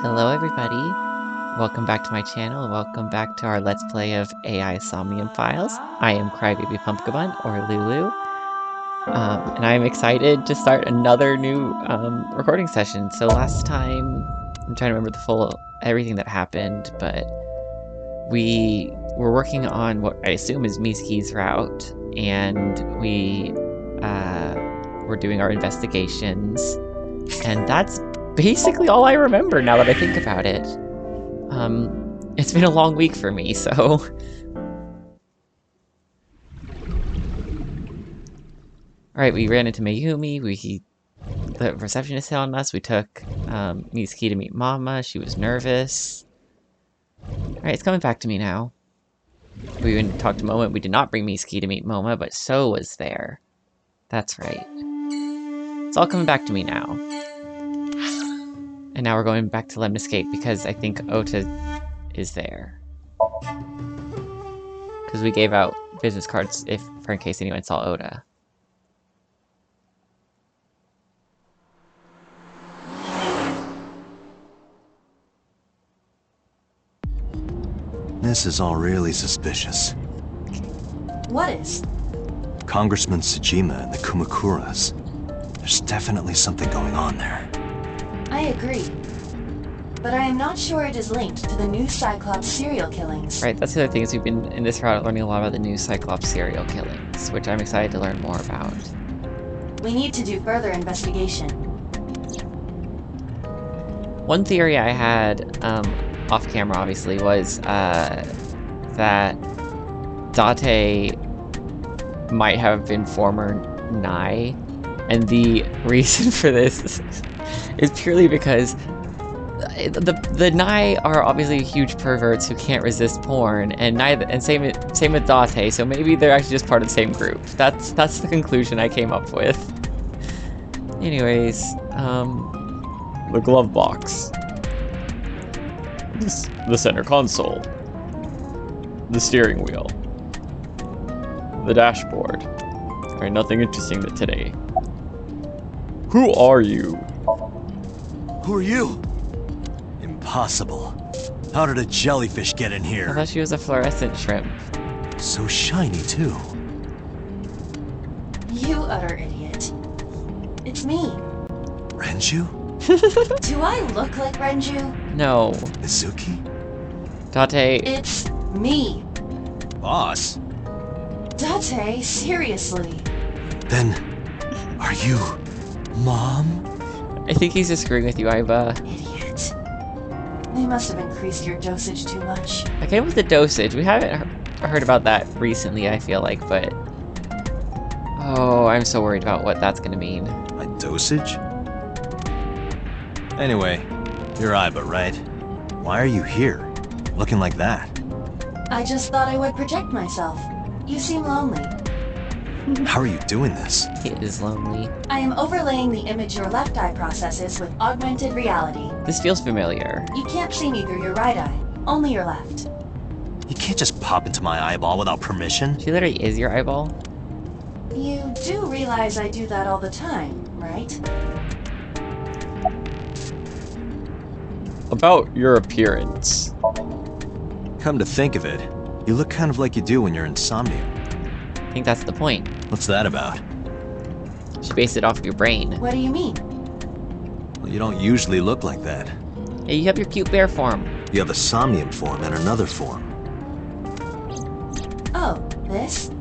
Hello everybody, welcome back to my channel, welcome back to our Let's Play of AI Somnium Files. I am Crybaby Pumpkabun, or Lulu, and I am excited to start another new recording session. So last time, I'm trying to remember everything that happened, but we were working on what I assume is Miski's route, and we were doing our investigations, and that's basically all I remember now that I think about it. It's been a long week for me, so... Alright, we ran into Mayumi, the receptionist hit on us, we took Mizuki to meet Mama, she was nervous. Alright, it's coming back to me now. We even talked to Moma, we did not bring Mizuki to meet Moma, but So was there. That's right. It's all coming back to me now. And now we're going back to Lemniscape because I think Ota is there. Because we gave out business cards for in case anyone saw Ota. This is all really suspicious. What is? Congressman Tsujima and the Kumakuras. There's definitely something going on there. I agree. But I am not sure it is linked to the new Cyclops serial killings. Right, that's the other thing, is we've been, in this route, learning a lot about the new Cyclops serial killings, which I'm excited to learn more about. We need to do further investigation. One theory I had, off camera obviously, was, that Date might have been former Nai, and the reason for this is purely because the Nai are obviously huge perverts who can't resist porn, and same with Date, so maybe they're actually just part of the same group. That's the conclusion I came up with. Anyways, the glove box. The center console. The steering wheel. The dashboard. Alright, nothing interesting today. Who are you? Who are you? Impossible. How did a jellyfish get in I here? thought she was a fluorescent shrimp. So shiny, too. You utter idiot. It's me. Renju? Do I look like Renju? No. Mizuki? Date. It's me. Boss? Date, seriously. Then, are you... Mom? I think he's just screwing with you, Iva. Idiot. They must have increased your dosage too much. I came with the dosage. We haven't heard about that recently, I feel like, but... Oh, I'm so worried about what that's gonna mean. My dosage? Anyway, you're Iba, right? Why are you here? Looking like that? I just thought I would protect myself. You seem lonely. How are you doing this? He is lonely. I am overlaying the image your left eye processes with augmented reality. This feels familiar. You can't see me through your right eye, only your left. You can't just pop into my eyeball without permission. She literally is your eyeball. You do realize I do that all the time, right? About your appearance. Come to think of it, you look kind of like you do when you're in Somnium. I think that's the point. What's that about? She based it off of your brain. What do you mean? Well, you don't usually look like that. Hey, you have your cute bear form. You have a Somnium form and another form. Oh, this?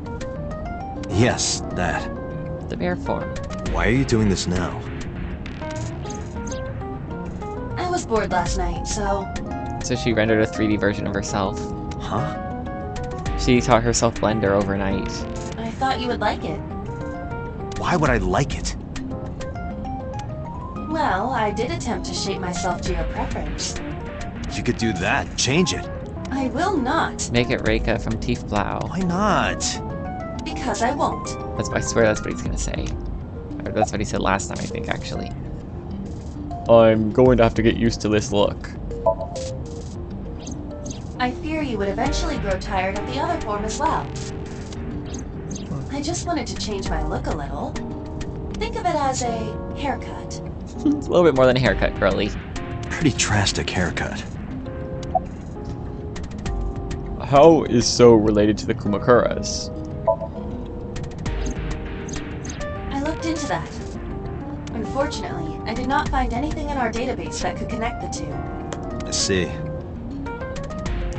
Yes, that. The bear form. Why are you doing this now? I was bored last night, so... So she rendered a 3D version of herself. Huh? She taught herself Blender overnight. I thought you would like it. Why would I like it? Well, I did attempt to shape myself to your preference. You could do that. Change it. I will not, Make it Reika from Tiefblau. Why not? because I won't. I swear that's what he's gonna say. Or that's what he said last time, I think, actually. I'm going to have to get used to this look. I fear you would eventually grow tired of the other form as well. I just wanted to change my look a little. Think of it as a haircut. It's a little bit more than a haircut, girly. Are Pretty drastic haircut. How is So related to the Kumakuras? I looked into that. Unfortunately, I did not find anything in our database that could connect the two. I see.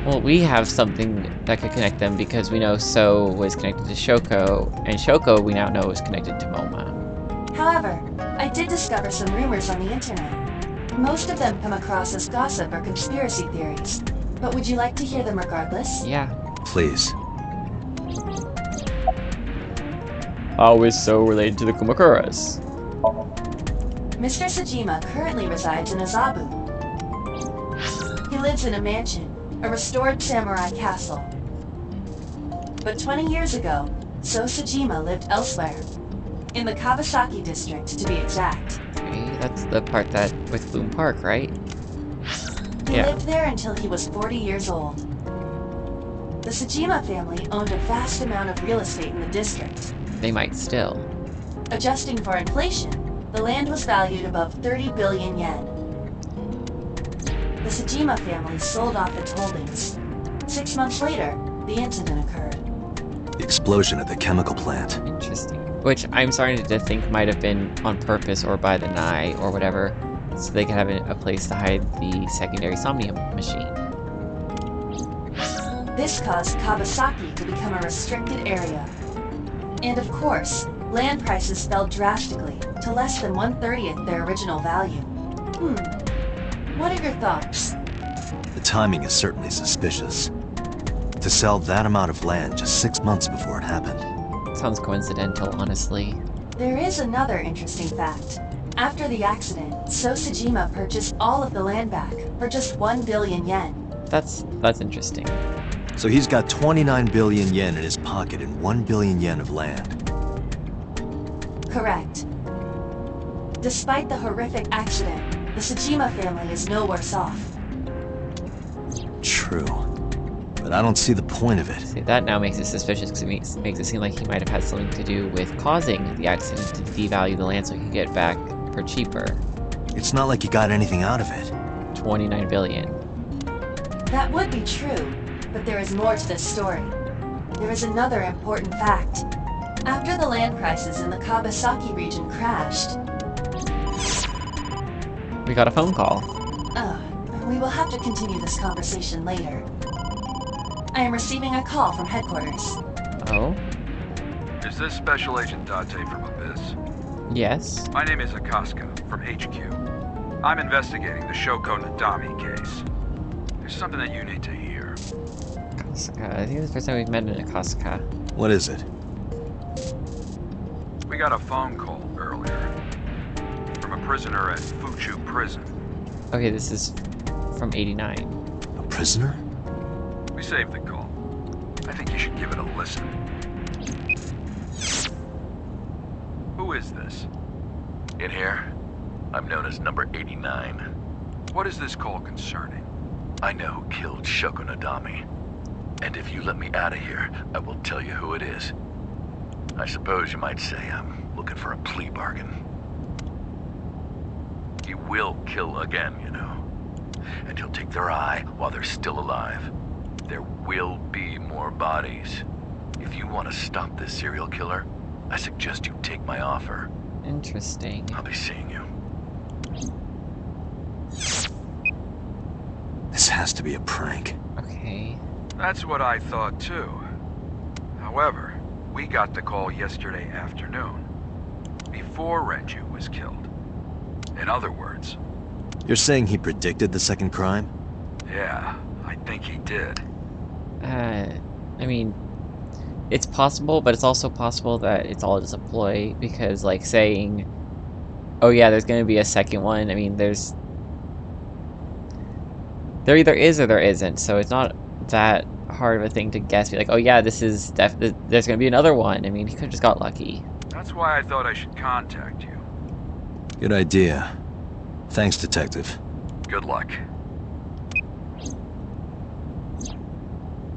Well, we have something that could connect them because we know So was connected to Shoko, and Shoko we now know is connected to Moma. However, I did discover some rumors on the internet. Most of them come across as gossip or conspiracy theories. But would you like to hear them regardless? Yeah. Please. How is So related to the Kumakuras? Mr. Sajima currently resides in Azabu. He lives in a mansion, a restored samurai castle. But 20 years ago, So Sajima lived elsewhere. In the Kawasaki district, to be exact. Okay, that's the part that with Bloom Park, right? He Yeah. lived there until he was 40 years old. The Sajima family owned a vast amount of real estate in the district. They might still. Adjusting for inflation, the land was valued above 30 billion yen. The Sajima family sold off its holdings. 6 months later, the incident occurred. The explosion at the chemical plant. Interesting. Which I'm starting to think might have been on purpose or by the Nye or whatever, so they could have a place to hide the secondary Somnium machine. This caused Kawasaki to become a restricted area. And of course, land prices fell drastically to less than 1/30th their original value. What are your thoughts? The timing is certainly suspicious. To sell that amount of land just 6 months before it happened. Sounds coincidental, honestly. There is another interesting fact. After the accident, So Sajima purchased all of the land back for just 1 billion yen. That's interesting. So he's got 29 billion yen in his pocket and 1 billion yen of land. Correct. Despite the horrific accident, the Sajima family is no worse off. True. But I don't see the point of it. See, that now makes it suspicious because it makes it seem like he might have had something to do with causing the accident to devalue the land so he could get back for cheaper. It's not like he got anything out of it. 29 billion. That would be true, but there is more to this story. There is another important fact. After the land prices in the Kawasaki region crashed, We got a phone call. we will have to continue this conversation later. I am receiving a call from headquarters. Oh? Is this Special Agent Date from Abyss? Yes. My name is Akaska, from HQ. I'm investigating the Shoko Nadami case. There's something that you need to hear. Akasaka. I think this is the first time we've met in Akasaka. What is it? We got a phone call earlier from a prisoner at Fuchu Prison. Okay, this is from 89. A prisoner? We saved the call. I think you should give it a listen. Who is this? In here, I'm known as number 89. What is this call concerning? I know who killed Shoko Nadami. And if you let me out of here, I will tell you who it is. I suppose you might say I'm looking for a plea bargain. He will kill again, you know. And he'll take their eye while they're still alive. There will be more bodies. If you want to stop this serial killer, I suggest you take my offer. Interesting. I'll be seeing you. This has to be a prank. Okay. That's what I thought too. However, we got the call yesterday afternoon, before Renju was killed. In other words, You're saying he predicted the second crime? yeah, I think he did. I mean, it's possible, but it's also possible that it's all just a ploy, because, like, saying, oh yeah, there's gonna be a second one, I mean, there either is or there isn't, so it's not that hard of a thing to guess, be like, oh yeah, there's gonna be another one. I mean, he could've just got lucky. That's why I thought I should contact you. Good idea. Thanks, Detective. Good luck.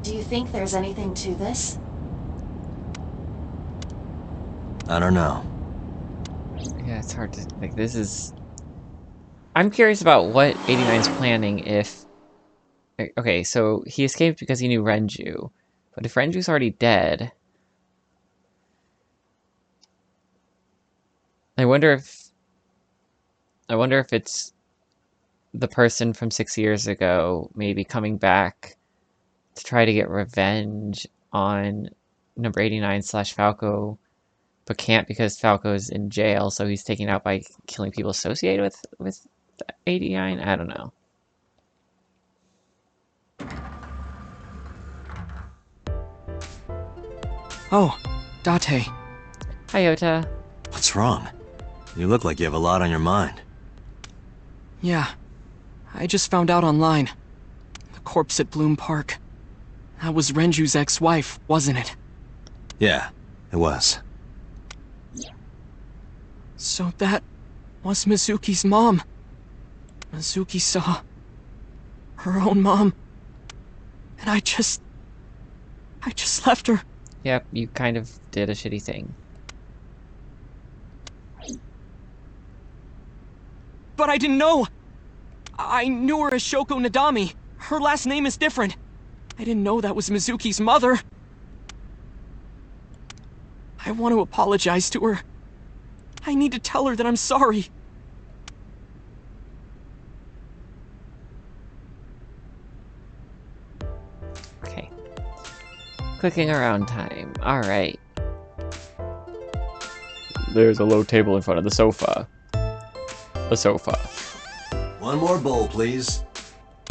Do you think there's anything to this? I don't know. Yeah, it's hard to, like, this is... I'm curious about what 89's planning if... Okay, so he escaped because he knew Renju. But if Renju's already dead... I wonder if it's the person from 6 years ago maybe coming back to try to get revenge on number 89/Falco, but can't because Falco's in jail, so he's taken out by killing people associated with 89? I don't know. Oh, Date. Hi, Yota. What's wrong? You look like you have a lot on your mind. Yeah, I just found out online. The corpse at Bloom Park. That was Renju's ex-wife, wasn't it? Yeah, it was. So that was Mizuki's mom. Mizuki saw her own mom. And I just left her. Yep, you kind of did a shitty thing. But I didn't know. I knew her as Shoko Nadami. Her last name is different. I didn't know that was Mizuki's mother. I want to apologize to her. I need to tell her that I'm sorry. Okay. Clicking around time. Alright. There's a low table in front of the sofa. A sofa. One more bowl, please.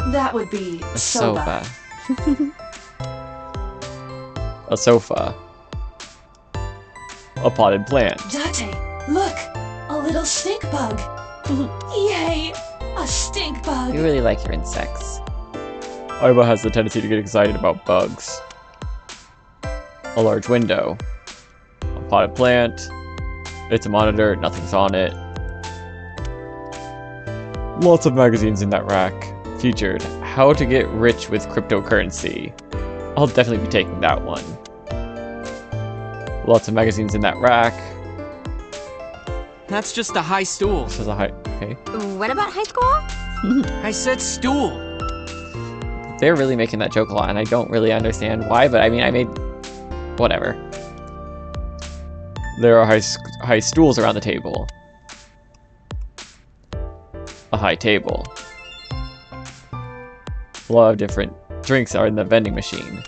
That would be A soba. sofa. A sofa. A potted plant. Date, look! A little stink bug! Yay! A stink bug! You really like your insects. Aiba has the tendency to get excited about bugs. A large window. A potted plant. It's a monitor, nothing's on it. Lots of magazines in that rack. Featured, How to Get Rich with Cryptocurrency. I'll definitely be taking that one. Lots of magazines in that rack. That's just a high stool. This is a high... Okay. What about high school? I said stool. They're really making that joke a lot, and I don't really understand why, but I mean, I made... Whatever. There are high stools around the table. A high table. A lot of different drinks are in the vending machine.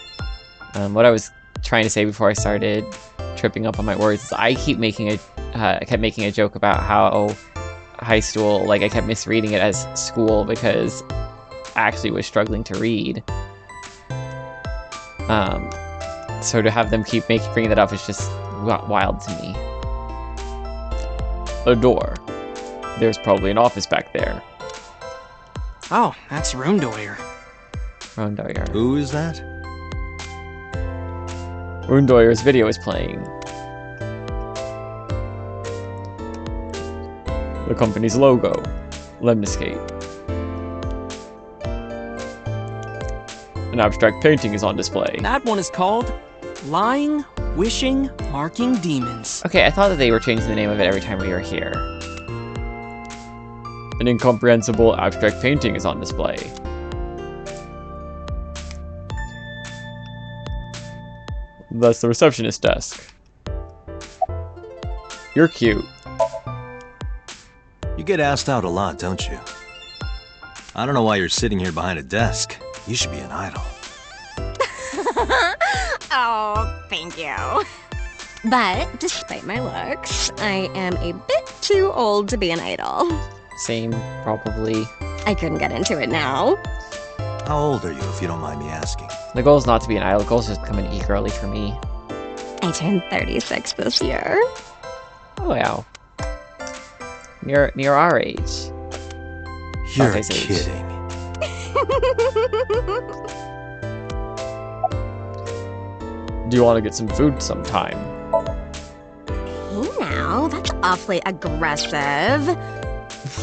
What I was trying to say before I started tripping up on my words is I kept making a joke about how high stool, like I kept misreading it as school because I actually was struggling to read. So to have them keep bringing that up is just wild to me. A door. There's probably an office back there. Oh, that's Rundoyer. Rundoyer. Who is that? Rundoyer's video is playing. The company's logo. Lemniscate. An abstract painting is on display. That one is called Lying, Wishing, Marking Demons. Okay, I thought that they were changing the name of it every time we were here. An incomprehensible abstract painting is on display. That's the receptionist desk. You're cute. You get asked out a lot, don't you? I don't know why you're sitting here behind a desk. You should be an idol. Oh, thank you. But despite my looks, I am a bit too old to be an idol. Same, probably. I couldn't get into it now. How old are you, if you don't mind me asking? The goal is not to be an idol, the goal is just to become an e-girly for me. I turned 36 this year. Oh, wow. Near our age. You're Dante's age. kidding. Do you want to get some food sometime? Hey now, that's awfully aggressive.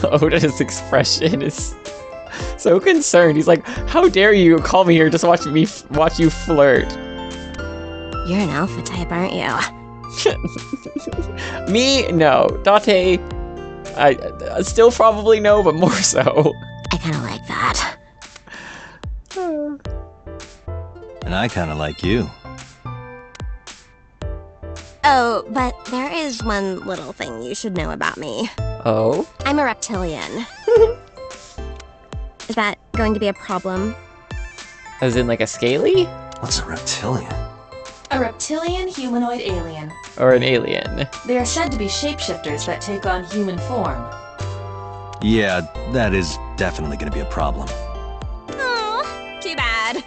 Oda's expression is so concerned. He's like, "How dare you call me here just to watch you flirt?" You're an alpha type, aren't you? Me? No. Date, I still probably no, but more so. I kind of like that. And I kind of like you. Oh, but there is one little thing you should know about me. Oh? I'm a reptilian. Is that going to be a problem? As in like a scaly? What's a reptilian? A reptilian humanoid alien. Or an alien? They are said to be shapeshifters that take on human form. Yeah, that is definitely gonna be a problem. Oh, too bad.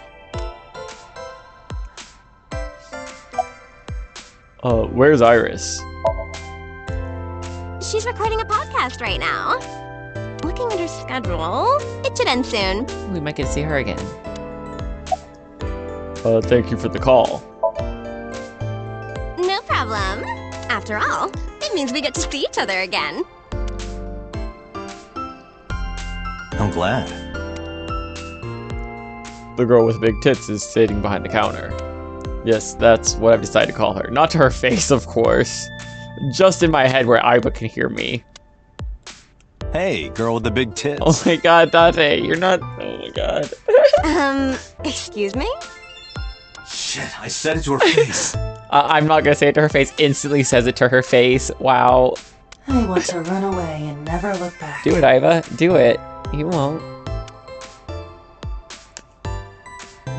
Where's Iris? She's recording a podcast right now. Looking at her schedule, it should end soon. We might get to see her again. Thank you for the call. No problem. After all, it means we get to see each other again. I'm glad. The girl with big tits is sitting behind the counter. Yes, that's what I've decided to call her. Not to her face, of course. Just in my head where Iba can hear me. Hey, girl with the big tits. Oh my god, Date, you're not... Oh my god. Excuse me? Shit, I said it to her face. I'm not gonna say it to her face. Instantly says it to her face. Wow. I want to run away and never look back. Do it, Iva. Do it. You won't.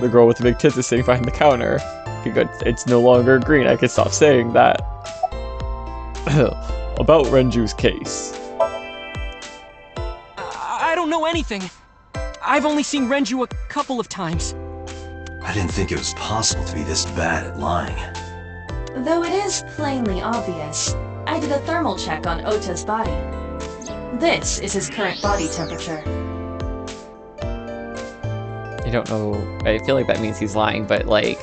The girl with the big tits is sitting behind the counter. Because it's no longer green. I can stop saying that. About Renju's case. I don't know anything. I've only seen Renju a couple of times. I didn't think it was possible to be this bad at lying. Though it is plainly obvious, I did a thermal check on Ota's body. This is his current body temperature. I don't know. I feel like that means he's lying, but like...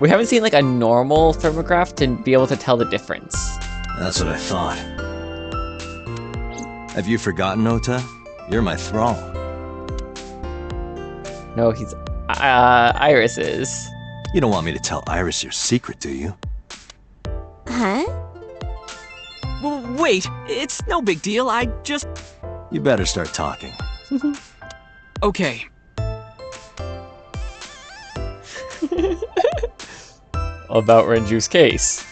We haven't seen like a normal thermograph to be able to tell the difference. That's what I thought. Have you forgotten, Ota? You're my thrall. No, he's... Iris is. You don't want me to tell Iris your secret, do you? Huh? Well, wait, it's no big deal. I just... You better start talking. Okay. About Renju's case.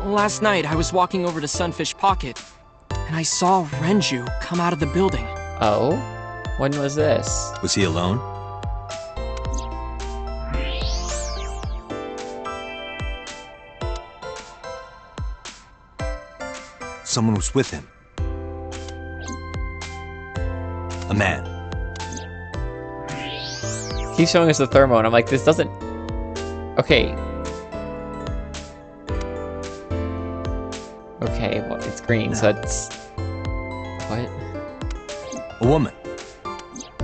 Last night, I was walking over to Sunfish Pocket, and I saw Renju come out of the building. Oh? When was this? Was he alone? Someone was with him. A man. He's showing us the thermo, and I'm like, this doesn't... Okay. Okay, well, it's green, so it's... What? A woman.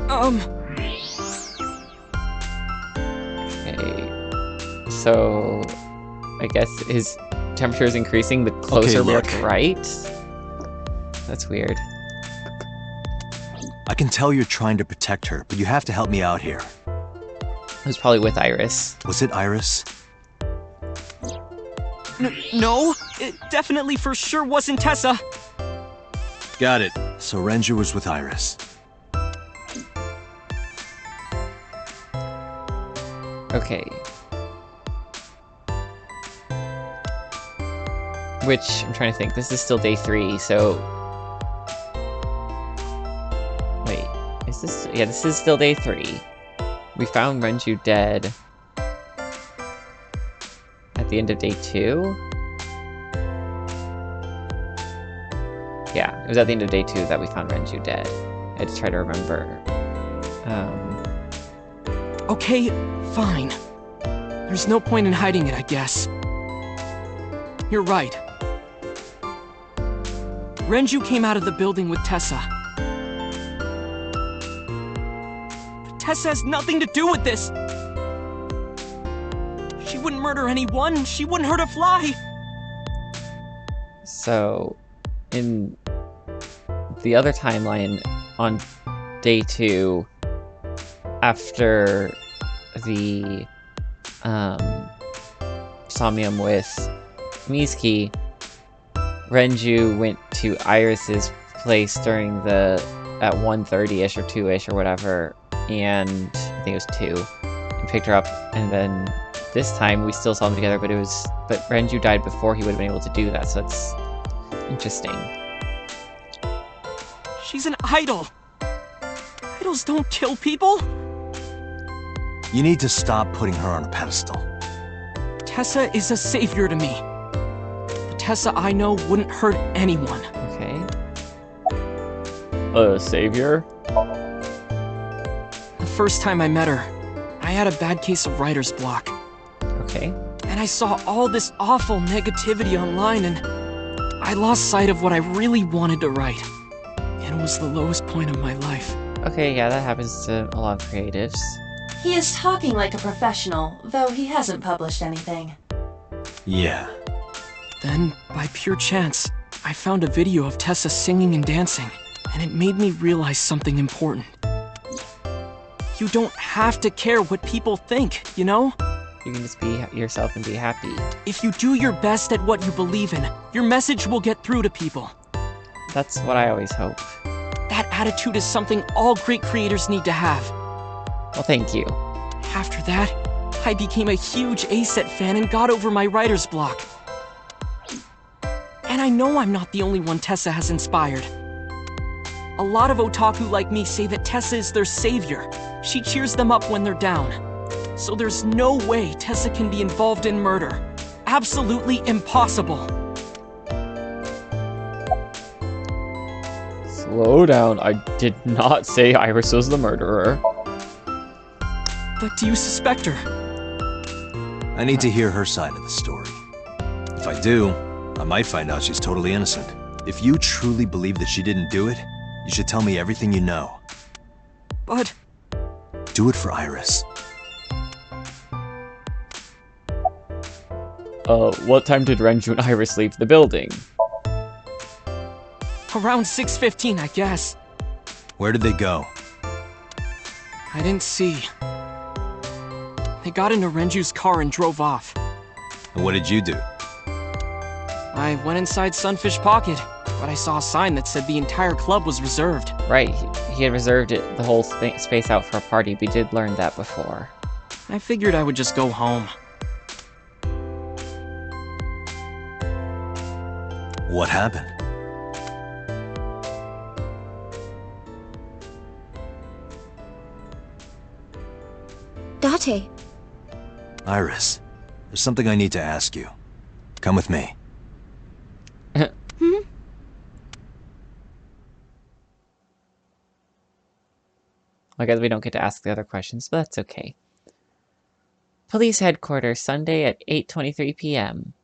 Okay. So... I guess his temperature is increasing the closer we are to right? That's weird. I can tell you're trying to protect her, but you have to help me out here. It was probably with Iris. Was it Iris? No, it definitely for sure wasn't Tessa. Got it. So Renju was with Iris. Okay. Which, I'm trying to think, this is still day 3, so... Wait, is this... Yeah, this is still day 3. We found Renju dead at the end of day 2? Yeah, it was at the end of day 2 that we found Renju dead. I had to try to remember. Okay, fine. There's no point in hiding it, I guess. You're right. Renju came out of the building with Tessa. But Tessa has nothing to do with this! She wouldn't murder anyone, she wouldn't hurt a fly! So, in the other timeline, on day 2, after the Somnium with Mizuki, Renju went to Iris's place during at 1:30ish or 2ish or whatever, and I think it was 2, and picked her up, and then this time we still saw them together, but Renju died before he would have been able to do that, so that's interesting. She's an idol. Idols don't kill people. You need to stop putting her on a pedestal. Tessa is a savior to me. The Tessa I know wouldn't hurt anyone. Okay. A savior? The first time I met her, I had a bad case of writer's block. Okay. And I saw all this awful negativity online, and I lost sight of what I really wanted to write. It was the lowest point of my life. Okay, yeah, that happens to a lot of creatives. He is talking like a professional, though he hasn't published anything. Yeah. Then, by pure chance, I found a video of Tessa singing and dancing, and it made me realize something important. You don't have to care what people think, you know? You can just be yourself and be happy. If you do your best at what you believe in, your message will get through to people. That's what I always hope. That attitude is something all great creators need to have. Well, thank you. After that, I became a huge A-Set fan and got over my writer's block. And I know I'm not the only one Tessa has inspired. A lot of otaku like me say that Tessa is their savior. She cheers them up when they're down. So there's no way Tessa can be involved in murder. Absolutely impossible. Slow down. I did not say Iris was the murderer. But do you suspect her? I need to hear her side of the story. If I do, I might find out she's totally innocent. If you truly believe that she didn't do it, you should tell me everything you know. But... Do it for Iris. What time did Renju and Iris leave the building? Around 6:15, I guess. Where did they go? I didn't see. They got into Renju's car and drove off. And what did you do? I went inside Sunfish Pocket, but I saw a sign that said the entire club was reserved. Right, he had reserved the whole space out for a party. We did learn that before. I figured I would just go home. What happened? Date. Iris, there's something I need to ask you. Come with me. I guess we don't get to ask the other questions, but that's okay. Police headquarters, Sunday at 8:23 p.m.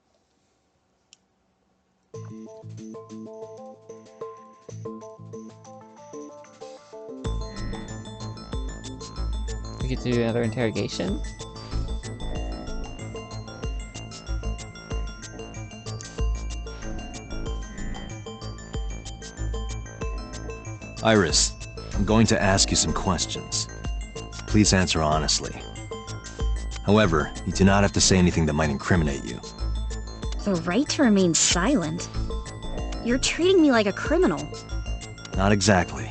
We get to do another interrogation. Iris, I'm going to ask you some questions. Please answer honestly. However, you do not have to say anything that might incriminate you. The right to remain silent? You're treating me like a criminal. Not exactly.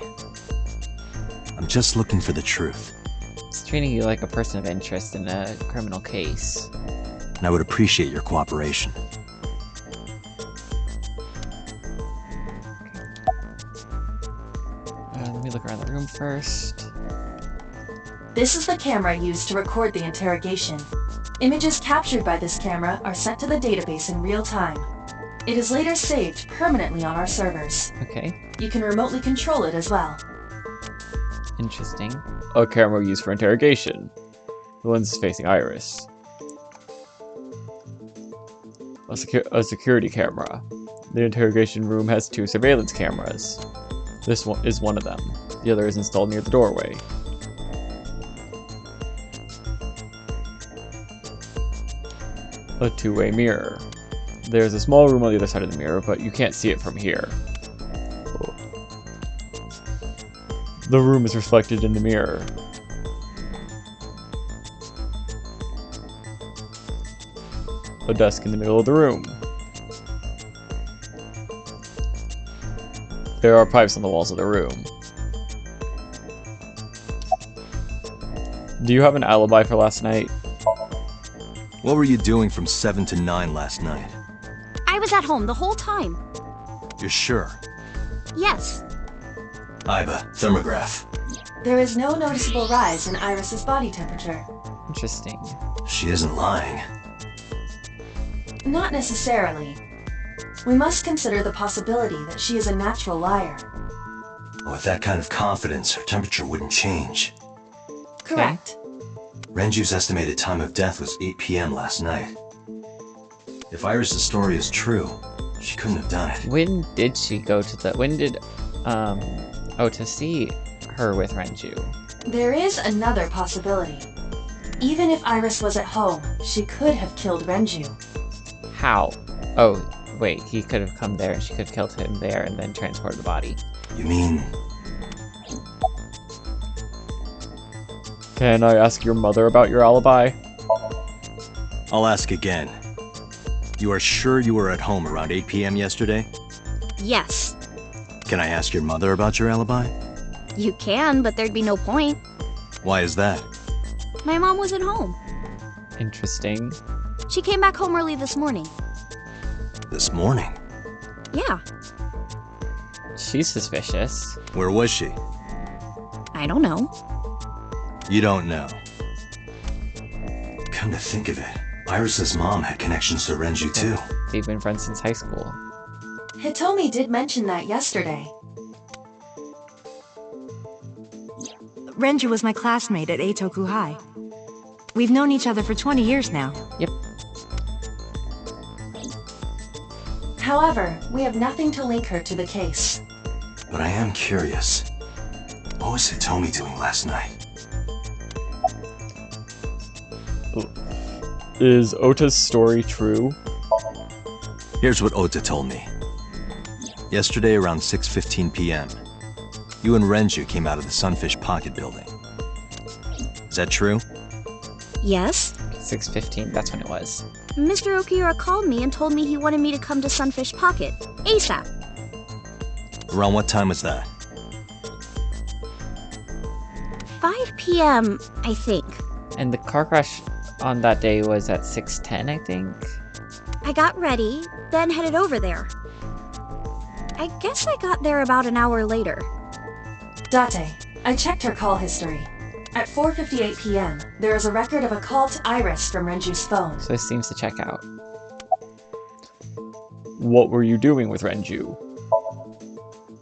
I'm just looking for the truth. It's treating you like a person of interest in a criminal case. And I would appreciate your cooperation. Let me look around the room first. This is the camera used to record the interrogation. Images captured by this camera are sent to the database in real time. It is later saved permanently on our servers. Okay, You can remotely control it as well. interesting. A camera used for interrogation. The lens facing Iris. A security camera. The interrogation room has 2 surveillance cameras. This one is one of them. The other is installed near the doorway. A 2-way mirror. There's a small room on the other side of the mirror, but you can't see it from here. The room is reflected in the mirror. A desk in the middle of the room. There are pipes on the walls of the room. Do you have an alibi for last night? What were you doing from 7 to 9 last night? I was at home the whole time. You're sure? Yes. Iba, thermograph. There is no noticeable rise in Iris's body temperature. Interesting. She isn't lying. Not necessarily. We must consider the possibility that she is a natural liar. With that kind of confidence, her temperature wouldn't change. Correct. Renju's estimated time of death was 8 p.m. last night. If Iris' story is true, she couldn't have done it. When did she go to the... When did, Ota see her with Renju? There is another possibility. Even if Iris was at home, she could have killed Renju. How? Oh, wait, he could have come there and she could have killed him there and then transported the body. You mean... Can I ask your mother about your alibi? I'll ask again. You are sure you were at home around 8 p.m. yesterday? Yes. Can I ask your mother about your alibi? You can, but there'd be no point. Why is that? My mom wasn't home. Interesting. She came back home early this morning. This morning? Yeah. She's suspicious. Where was she? I don't know. You don't know. Come to think of it, Iris' mom had connections to Renju too. They've been friends since high school. Hitomi did mention that yesterday. Renju was my classmate at Eitoku High. We've known each other for 20 years now. Yep. However, we have nothing to link her to the case. But I am curious. What was Hitomi doing last night? Is Ota's story true? Here's what Ota told me. Yesterday around 6:15 p.m., you and Renju came out of the Sunfish Pocket building. Is that true? Yes. 6:15, that's when it was. Mr. Okiura called me and told me he wanted me to come to Sunfish Pocket. ASAP. Around what time was that? 5 p.m., I think. And the car crash on that day was at 6:10, I think? I got ready, then headed over there. I guess I got there about an hour later. Date, I checked her call history. At 4:58 p.m., there is a record of a call to Iris from Renju's phone. So it seems to check out. What were you doing with Renju?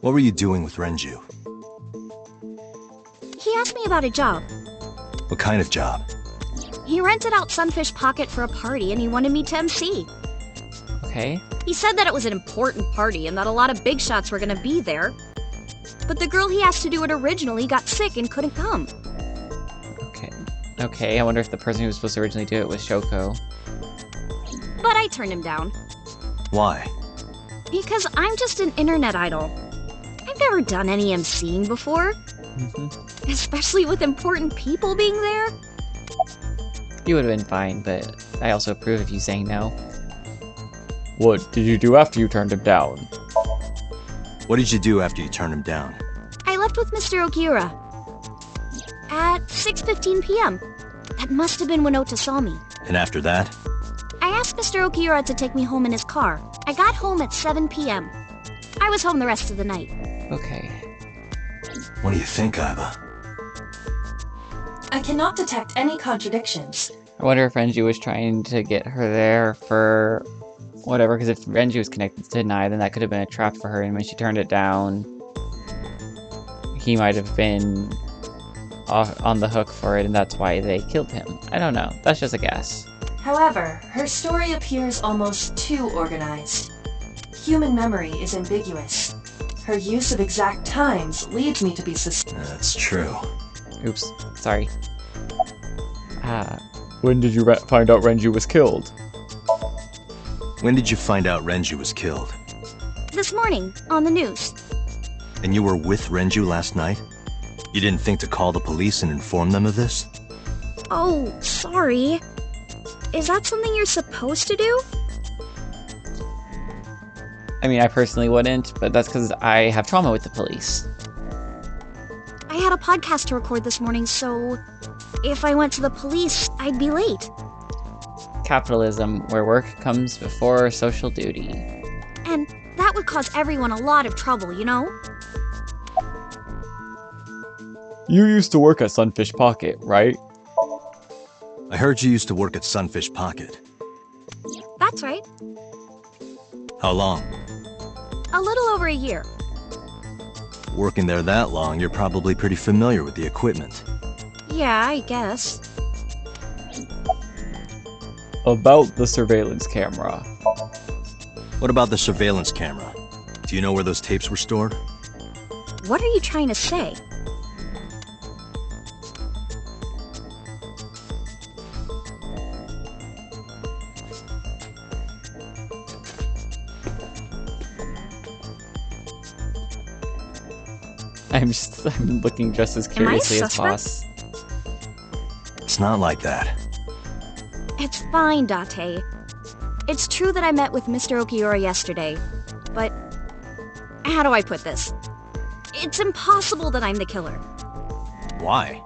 What were you doing with Renju? He asked me about a job. What kind of job? He rented out Sunfish Pocket for a party and he wanted me to MC. Okay. He said that it was an important party and that a lot of big shots were gonna be there. But the girl he asked to do it originally got sick and couldn't come. Okay, I wonder if the person who was supposed to originally do it was Shoko. But I turned him down. Why? Because I'm just an internet idol. I've never done any MCing before. Especially with important people being there. You would have been fine, but I also approve of you saying no. What did you do after you turned him down? What did you do after you turned him down? I left with Mr. Okiura. At 6:15 p.m. That must have been when Ota saw me. And after that? I asked Mr. Okiura to take me home in his car. I got home at 7 p.m. I was home the rest of the night. Okay. What do you think, Iba? I cannot detect any contradictions. I wonder if Renju was trying to get her there for whatever, because if Renju was connected to Nai, then that could have been a trap for her, and when she turned it down, he might have been on the hook for it, and that's why they killed him. I don't know. That's just a guess. However, her story appears almost too organized. Human memory is ambiguous. Her use of exact times leads me to be suspicious. That's true. Oops. Sorry. When did you find out Renju was killed? When did you find out Renju was killed? This morning, on the news. And you were with Renju last night? You didn't think to call the police and inform them of this? Oh, sorry. Is that something you're supposed to do? I mean, I personally wouldn't, but that's because I have trauma with the police. I had a podcast to record this morning, so if I went to the police, I'd be late. Capitalism, where work comes before social duty. And that would cause everyone a lot of trouble, you know? You used to work at Sunfish Pocket, right? I heard you used to work at Sunfish Pocket. That's right. How long? A little over a year. Working there that long, you're probably pretty familiar with the equipment. Yeah, I guess. About the surveillance camera. What about the surveillance camera? Do you know where those tapes were stored? What are you trying to say? I'm looking just as Am I a curiously as suspect? Boss. It's not like that. It's fine, Date. It's true that I met with Mr. Okiura yesterday, but how do I put this? It's impossible that I'm the killer. Why?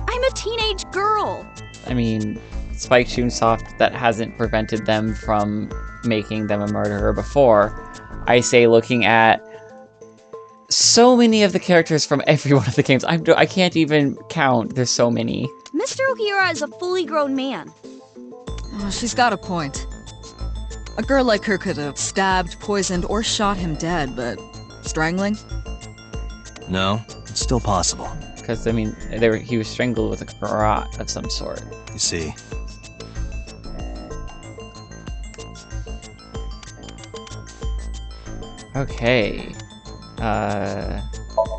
I'm a teenage girl. I mean, Spike Chunsoft, that hasn't prevented them from making them a murderer before. I say looking at so many of the characters from every one of the games. I can't even count. There's so many. Mr. Okiura is a fully grown man. Oh, she's got a point. A girl like her could have stabbed, poisoned, or shot him dead, but strangling? No, it's still possible. Because, I mean, he was strangled with a garrote of some sort. You see. Okay.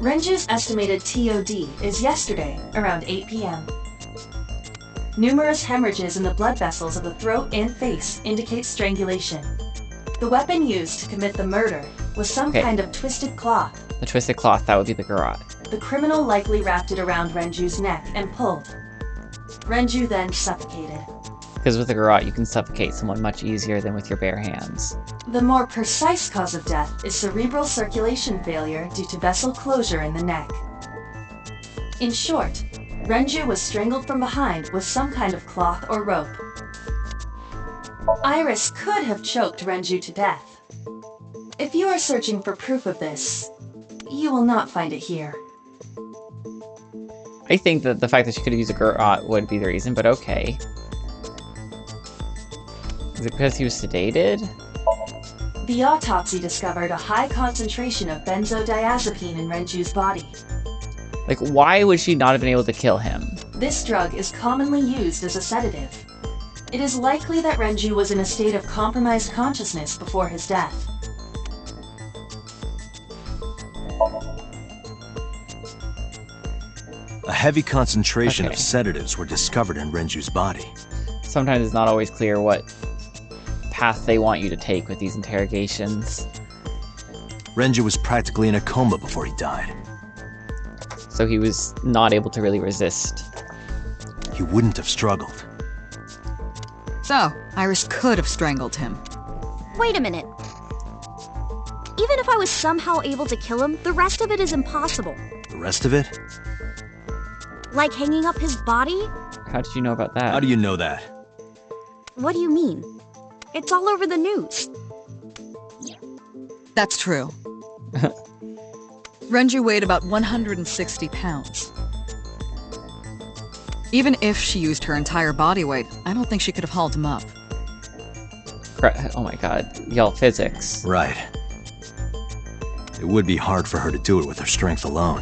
Renju's estimated TOD is yesterday, around 8 p.m. Numerous hemorrhages in the blood vessels of the throat and face indicate strangulation. The weapon used to commit the murder was some kind of twisted cloth. The twisted cloth, that would be the garrote. The criminal likely wrapped it around Renju's neck and pulled. Renju then suffocated. Because with a garrote, you can suffocate someone much easier than with your bare hands. The more precise cause of death is cerebral circulation failure due to vessel closure in the neck. In short, Renju was strangled from behind with some kind of cloth or rope. Iris could have choked Renju to death. If you are searching for proof of this, you will not find it here. I think that the fact that she could have used a garrote would be the reason, but okay. Is it because he was sedated? The autopsy discovered a high concentration of benzodiazepine in Renju's body. Like, why would she not have been able to kill him? This drug is commonly used as a sedative. It is likely that Renju was in a state of compromised consciousness before his death. A heavy concentration Okay. of sedatives were discovered in Renju's body. Sometimes it's not always clear what path they want you to take with these interrogations. Renju was practically in a coma before he died. So he was not able to really resist. He wouldn't have struggled. So, Iris could have strangled him. Wait a minute. Even if I was somehow able to kill him, the rest of it is impossible. The rest of it? Like hanging up his body? How did you know about that? How do you know that? What do you mean? It's all over the news. That's true. Renju weighed about 160 pounds. Even if she used her entire body weight, I don't think she could have hauled him up. Oh my god. Y'all, physics. Right. It would be hard for her to do it with her strength alone.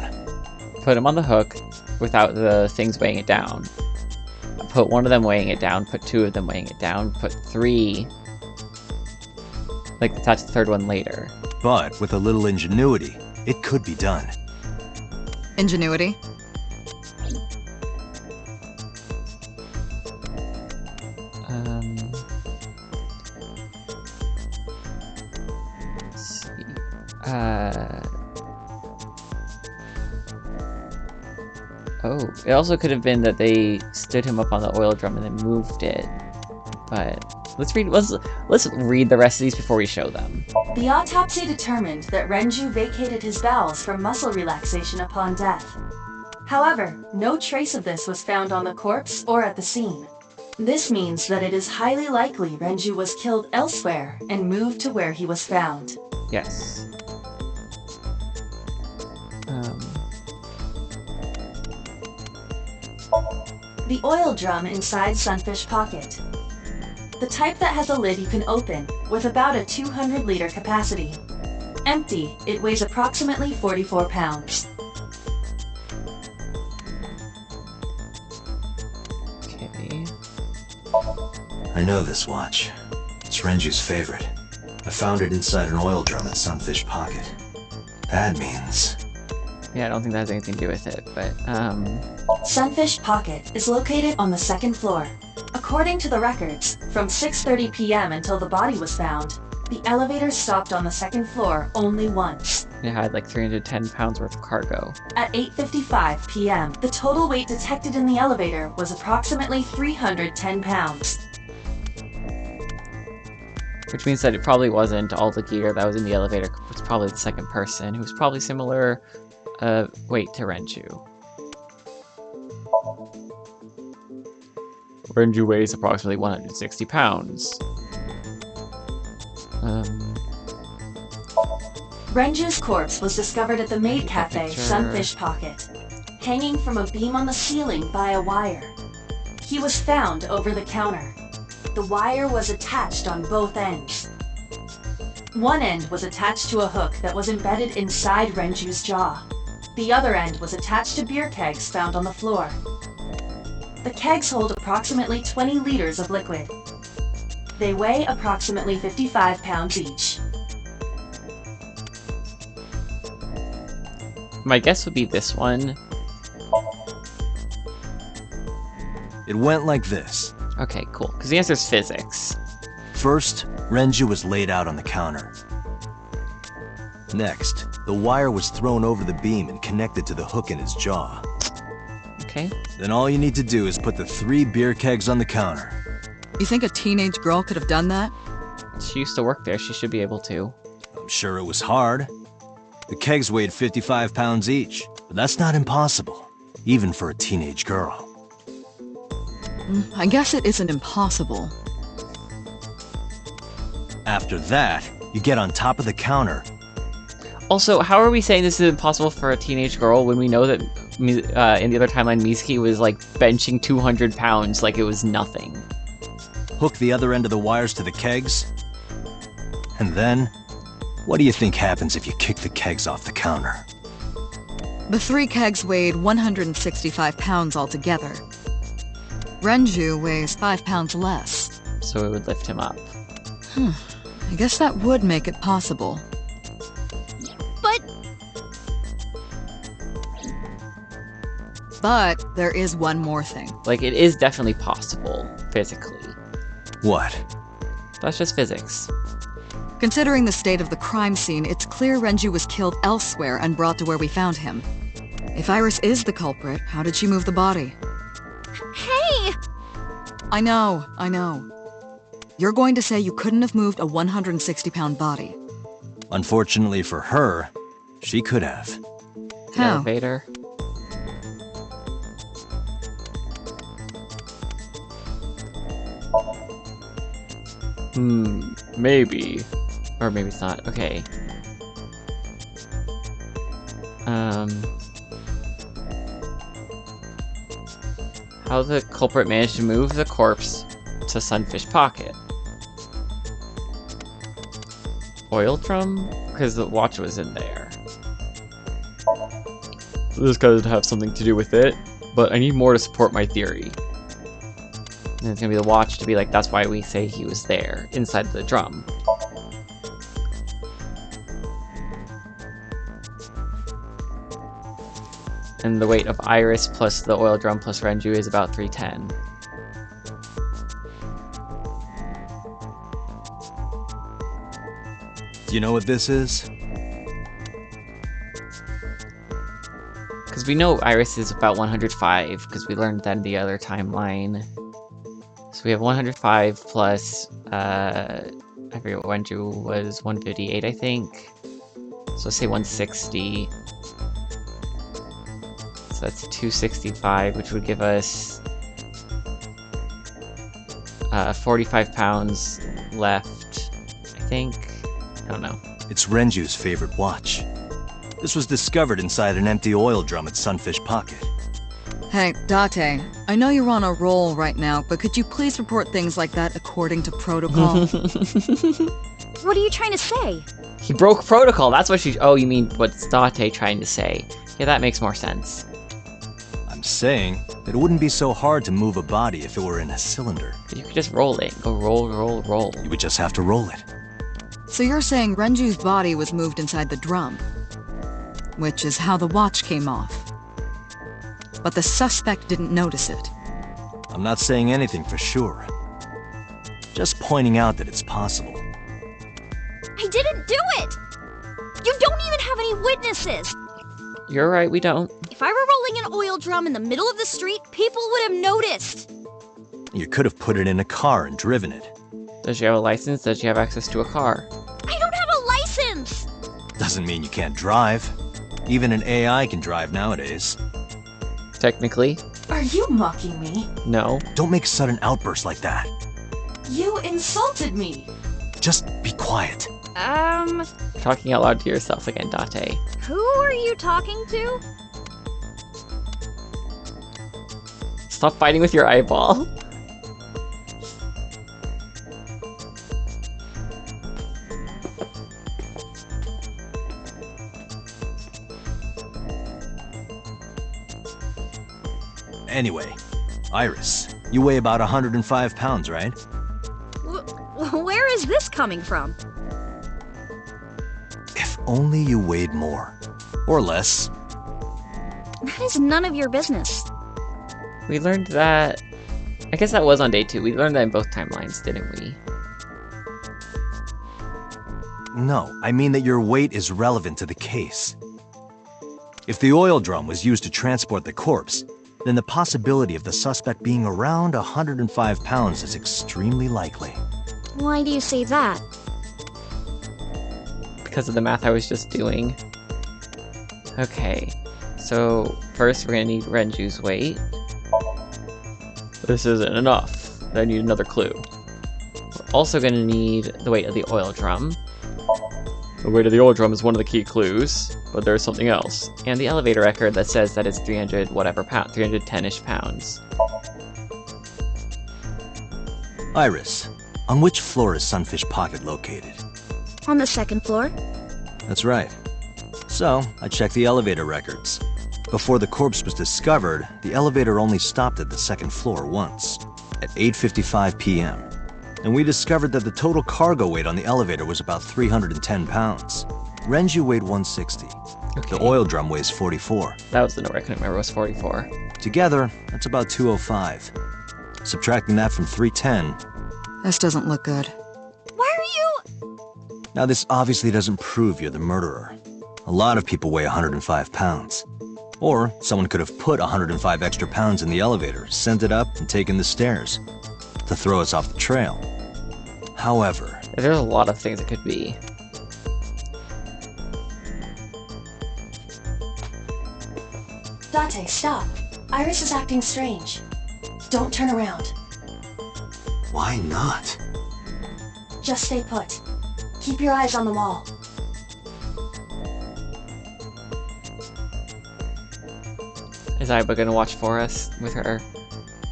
Put him on the hook without the things weighing it down. Put one of them weighing it down, put two of them weighing it down, put three... Like, attach the third one later. But with a little ingenuity, it could be done. Ingenuity? Let's see. Oh, it also could have been that they stood him up on the oil drum and then moved it. But Let's read the rest of these before we show them. The autopsy determined that Renju vacated his bowels from muscle relaxation upon death. However, no trace of this was found on the corpse or at the scene. This means that it is highly likely Renju was killed elsewhere and moved to where he was found. Yes. The oil drum inside Sunfish Pocket. The type that has a lid you can open, with about a 200-liter capacity. Empty, it weighs approximately 44 pounds. Okay. I know this watch. It's Renju's favorite. I found it inside an oil drum at Sunfish Pocket. That means... Yeah, I don't think that has anything to do with it, but, Sunfish Pocket is located on the second floor. According to the records, from 6:30 p.m. until the body was found, the elevator stopped on the second floor only once. it had like 310 pounds worth of cargo. At 8:55 p.m., the total weight detected in the elevator was approximately 310 pounds. Which means that it probably wasn't all the gear that was in the elevator. It was probably the second person, who's probably similar weight to Renju. Renju weighs approximately 160 pounds. Renju's corpse was discovered at the maid cafe, picture. Sunfish Pocket, hanging from a beam on the ceiling by a wire. He was found over the counter. The wire was attached on both ends. One end was attached to a hook that was embedded inside Renju's jaw. The other end was attached to beer kegs found on the floor. The kegs hold approximately 20 liters of liquid. They weigh approximately 55 pounds each. My guess would be this one. It went like this. Okay, cool. Because the answer is physics. First, Renju was laid out on the counter. Next, the wire was thrown over the beam and connected to the hook in his jaw. Okay. Then all you need to do is put the 3 beer kegs on the counter. You think a teenage girl could have done that? She used to work there. She should be able to. I'm sure it was hard. The kegs weighed 55 pounds each, but that's not impossible, even for a teenage girl. I guess it isn't impossible. After that, you get on top of the counter. Also, how are we saying this is impossible for a teenage girl when we know that in the other timeline, Mizuki was like benching 200 pounds like it was nothing? Hook the other end of the wires to the kegs. And then, what do you think happens if you kick the kegs off the counter? The 3 kegs weighed 165 pounds altogether. Renju weighs 5 pounds less. So it would lift him up. I guess that would make it possible. But there is one more thing. Like, it is definitely possible, physically. What? That's just physics. Considering the state of the crime scene, it's clear Renju was killed elsewhere and brought to where we found him. If Iris is the culprit, how did she move the body? Hey! I know. You're going to say you couldn't have moved a 160-pound body. Unfortunately for her, she could have. How? Elevator. Maybe. Or maybe it's not. Okay. How the culprit managed to move the corpse to Sunfish Pocket? Oil drum? Because the watch was in there. This doesn't have something to do with it, but I need more to support my theory. And it's gonna be the watch to be like, that's why we say he was there, inside the drum. And the weight of Iris plus the oil drum plus Renju is about 310. Do you know what this is? Because we know Iris is about 105, because we learned that in the other timeline. So we have 105 plus, I forget what Renju was, 158, I think. So let's say 160. So that's 265, which would give us 45 pounds left, I think. I don't know. It's Renju's favorite watch. This was discovered inside an empty oil drum at Sunfish Pocket. Hey, Date, I know you're on a roll right now, but could you please report things like that according to protocol? What are you trying to say? He broke protocol, that's what she- oh, you mean what's Date trying to say. Yeah, that makes more sense. I'm saying that it wouldn't be so hard to move a body if it were in a cylinder. You could just roll it. Go roll, roll, roll. You would just have to roll it. So you're saying Renju's body was moved inside the drum, which is how the watch came off. But the suspect didn't notice it. I'm not saying anything for sure. Just pointing out that it's possible. I didn't do it! You don't even have any witnesses! You're right, we don't. If I were rolling an oil drum in the middle of the street, people would have noticed. You could have put it in a car and driven it. Does she have a license? Does she have access to a car? I don't have a license! Doesn't mean you can't drive. Even an AI can drive nowadays. Technically. Are you mocking me? No. Don't make sudden outbursts like that. You insulted me. Just be quiet. Talking out loud to yourself again, Date. Who are you talking to? Stop fighting with your eyeball. Anyway, Iris, you weigh about 105 pounds, right? Where is this coming from? If only you weighed more. Or less. That is none of your business. We learned that... I guess that was on day 2. We learned that in both timelines, didn't we? No, I mean that your weight is relevant to the case. If the oil drum was used to transport the corpse, then the possibility of the suspect being around 105 pounds is extremely likely. Why do you say that? Because of the math I was just doing. Okay, so first we're gonna need Renju's weight. This isn't enough. I need another clue. We're also gonna need the weight of the oil drum. The weight of the oil drum is one of the key clues, but there's something else. And the elevator record that says that it's 300 whatever pound, 310-ish pounds. Iris, on which floor is Sunfish Pocket located? On the second floor. That's right. So, I checked the elevator records. Before the corpse was discovered, the elevator only stopped at the second floor once, at 8:55 p.m. And we discovered that the total cargo weight on the elevator was about 310 pounds. Renju weighed 160. Okay. The oil drum weighs 44. That was the number I couldn't remember, was 44. Together, that's about 205. Subtracting that from 310. This doesn't look good. Why are you... Now this obviously doesn't prove you're the murderer. A lot of people weigh 105 pounds. Or someone could have put 105 extra pounds in the elevator, sent it up, and taken the stairs to throw us off the trail. However, There's a lot of things it could be. Date, stop. Iris is acting strange. Don't turn around. why not? Just stay put. Keep your eyes on the wall. Is Aiba gonna watch for us with her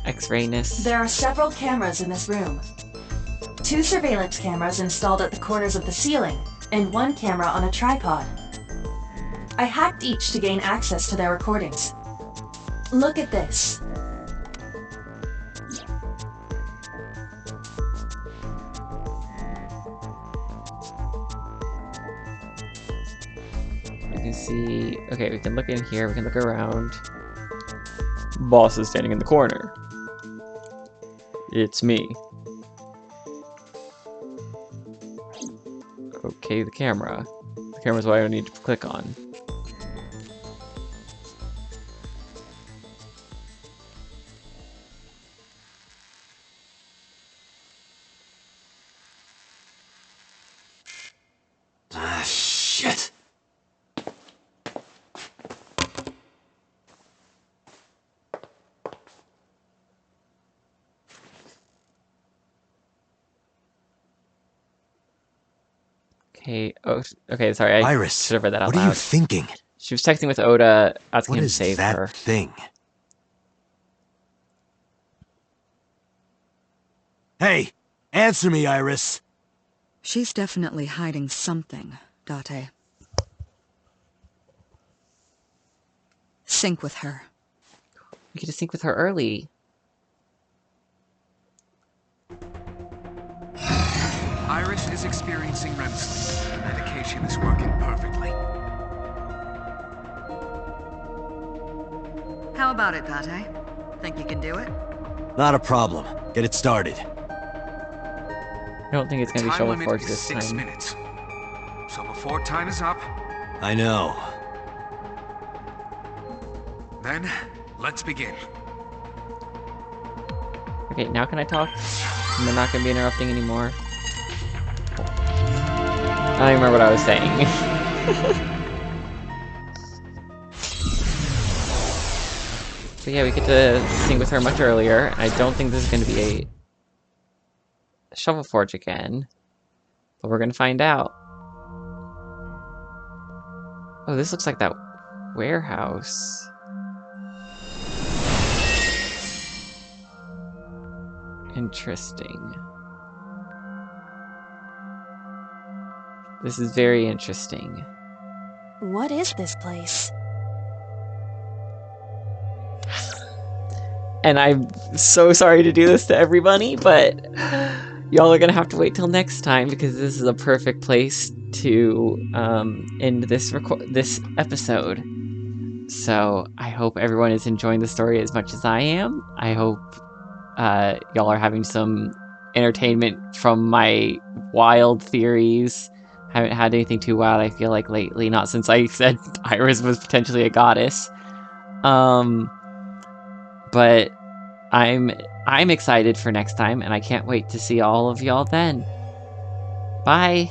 X-rayness? There are several cameras in this room. 2 surveillance cameras installed at the corners of the ceiling, and 1 camera on a tripod. I hacked each to gain access to their recordings. Look at this. We can see... Okay, we can look in here, we can look around. Boss is standing in the corner. It's me. Okay, the camera. The camera's what I need to click on. Okay. Oh, okay. Sorry, I Iris, should have read that out what loud. are you thinking? She was texting with Oda, asking What him to is save that her. thing? Hey, answer me, Iris. She's definitely hiding something, Date. Sync with her. We get to sync with her early. Iris is experiencing REM sleep. The medication is working perfectly. How about it, Date? Think you can do it? Not a problem. Get it started. I don't think it's going to be Time Shovel limit Forge is this 6 time. minutes. So before time is up, I know. then let's begin. Okay, now can I talk? And they're not going to be interrupting anymore. I don't even remember what I was saying. So yeah, we get to sing with her much earlier. I don't think this is going to be a Shovel Forge again. But we're going to find out. Oh, this looks like that warehouse. Interesting. This is very interesting. What is this place? And I'm so sorry to do this to everybody, but y'all are gonna have to wait till next time because this is a perfect place to end this episode. So I hope everyone is enjoying the story as much as I am. I hope y'all are having some entertainment from my wild theories. Haven't had anything too wild, I feel like, lately. Not since I said Iris was potentially a goddess. But I'm excited for next time, and I can't wait to see all of y'all then. Bye!